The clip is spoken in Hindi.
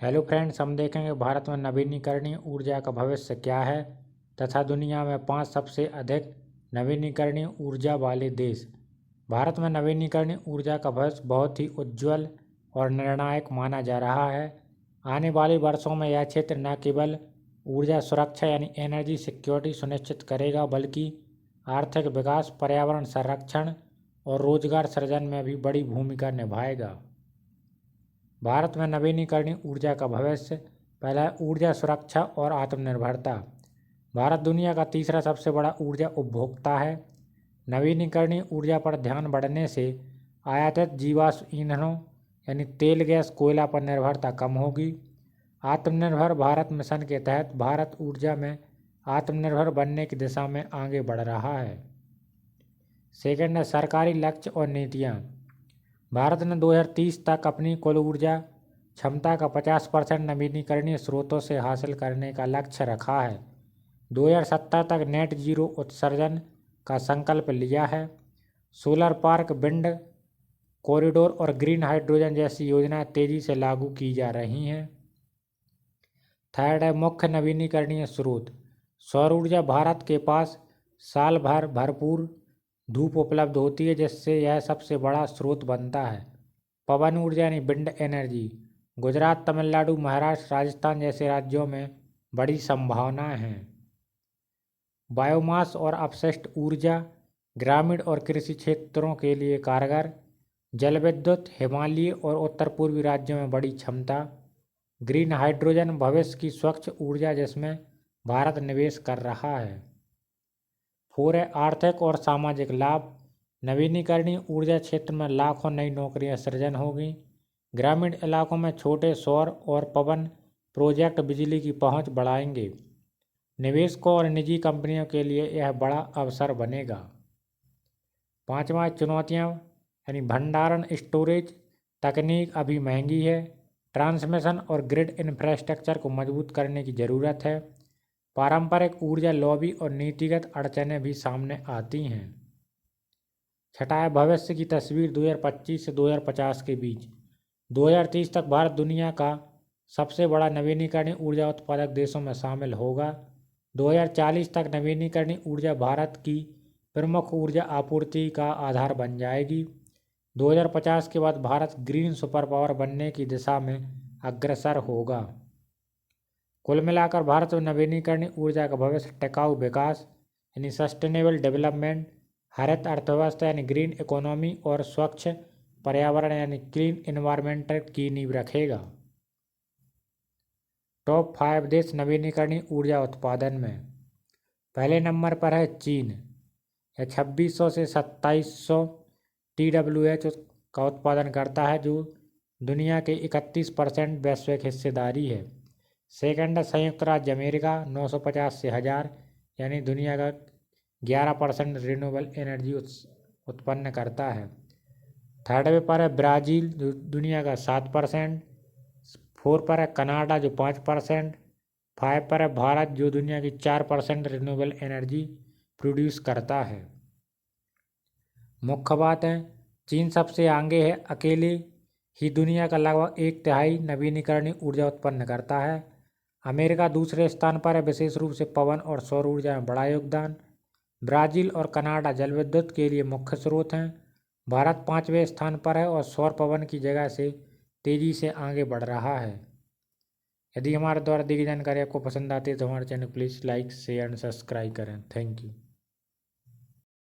हेलो फ्रेंड्स, हम देखेंगे भारत में नवीनीकरणीय ऊर्जा का भविष्य क्या है तथा दुनिया में 5 सबसे अधिक नवीनीकरणीय ऊर्जा वाले देश। भारत में नवीनीकरणीय ऊर्जा का भविष्य बहुत ही उज्ज्वल और निर्णायक माना जा रहा है। आने वाले वर्षों में यह क्षेत्र न केवल ऊर्जा सुरक्षा यानी एनर्जी सिक्योरिटी सुनिश्चित करेगा, बल्कि आर्थिक विकास, पर्यावरण संरक्षण और रोजगार सृजन में भी बड़ी भूमिका निभाएगा। भारत में नवीनीकरणीय ऊर्जा का भविष्य। पहला है ऊर्जा सुरक्षा और आत्मनिर्भरता। भारत दुनिया का तीसरा सबसे बड़ा ऊर्जा उपभोक्ता है। नवीनीकरणीय ऊर्जा पर ध्यान बढ़ने से आयातित जीवाश्म ईंधनों यानी तेल, गैस, कोयला पर निर्भरता कम होगी। आत्मनिर्भर भारत मिशन के तहत भारत ऊर्जा में आत्मनिर्भर बनने की दिशा में आगे बढ़ रहा है। सेकंड है सरकारी लक्ष्य और नीतियाँ। भारत ने 2030 तक अपनी कुल ऊर्जा क्षमता का 50% नवीनीकरणीय स्रोतों से हासिल करने का लक्ष्य रखा है। 2070 तक नेट जीरो उत्सर्जन का संकल्प लिया है। सोलर पार्क, विंड कॉरिडोर और ग्रीन हाइड्रोजन जैसी योजनाएं तेजी से लागू की जा रही हैं। थर्ड है मुख्य नवीनीकरणीय स्रोत। सौर ऊर्जा। भारत के पास साल भर भरपूर धूप उपलब्ध होती है, जिससे यह सबसे बड़ा स्रोत बनता है। पवन ऊर्जा यानी विंड एनर्जी। गुजरात, तमिलनाडु, महाराष्ट्र, राजस्थान जैसे राज्यों में बड़ी संभावनाएं हैं। बायोमास और अपशिष्ट ऊर्जा। ग्रामीण और कृषि क्षेत्रों के लिए कारगर। जल विद्युत। हिमालयी और उत्तर पूर्वी राज्यों में बड़ी क्षमता। ग्रीन हाइड्रोजन भविष्य की स्वच्छ ऊर्जा जिसमें भारत निवेश कर रहा है। 4 है आर्थिक और सामाजिक लाभ। नवीनीकरणीय ऊर्जा क्षेत्र में लाखों नई नौकरियां सृजन होगी। ग्रामीण इलाकों में छोटे सौर और पवन प्रोजेक्ट बिजली की पहुंच बढ़ाएंगे। निवेशकों और निजी कंपनियों के लिए यह बड़ा अवसर बनेगा। 5वां चुनौतियां यानी भंडारण स्टोरेज। तकनीक अभी महंगी है। ट्रांसमिशन और ग्रिड इंफ्रास्ट्रक्चर को मजबूत करने की ज़रूरत है। पारंपरिक ऊर्जा लॉबी और नीतिगत अड़चनें भी सामने आती हैं। छठा है भविष्य की तस्वीर 2025 से 2050 के बीच। 2030 तक भारत दुनिया का सबसे बड़ा नवीनीकरणीय ऊर्जा उत्पादक देशों में शामिल होगा। 2040 तक नवीनीकरणीय ऊर्जा भारत की प्रमुख ऊर्जा आपूर्ति का आधार बन जाएगी। 2050 के बाद भारत ग्रीन सुपर पावर बनने की दिशा में अग्रसर होगा। कुल मिलाकर भारत में नवीनीकरणीय ऊर्जा का भविष्य टिकाऊ विकास यानी सस्टेनेबल डेवलपमेंट, हरित अर्थव्यवस्था यानी ग्रीन इकोनॉमी और स्वच्छ पर्यावरण यानी क्लीन इन्वायरमेंट की नींव रखेगा। टॉप 5 देश नवीनीकरणीय ऊर्जा उत्पादन में। पहले नंबर पर है चीन। यह 2600 से 2700 TWh का उत्पादन करता है, जो दुनिया के 31% वैश्विक हिस्सेदारी है। सेकंड है संयुक्त राज्य अमेरिका, 950 से 1000 यानी दुनिया का 11% रिन्यूएबल एनर्जी उत्पन्न करता है। थर्ड पर है ब्राज़ील, जो दुनिया का 7%। 4 पर है कनाडा, जो 5%। 5 पर है भारत, जो दुनिया की 4% रिन्यूएबल एनर्जी प्रोड्यूस करता है। मुख्य बात है चीन सबसे आगे है, अकेले ही दुनिया का लगभग 1/3 नवीनीकरणीय ऊर्जा उत्पन्न करता है। अमेरिका दूसरे स्थान पर है, विशेष रूप से पवन और सौर ऊर्जा में बड़ा योगदान। ब्राज़ील और कनाडा जल विद्युत के लिए मुख्य स्रोत हैं। भारत 5वें स्थान पर है और सौर पवन की जगह से तेजी से आगे बढ़ रहा है। यदि हमारे द्वारा दी गई जानकारी आपको पसंद आती है तो हमारे चैनल को please like, share and subscribe करें। Thank you.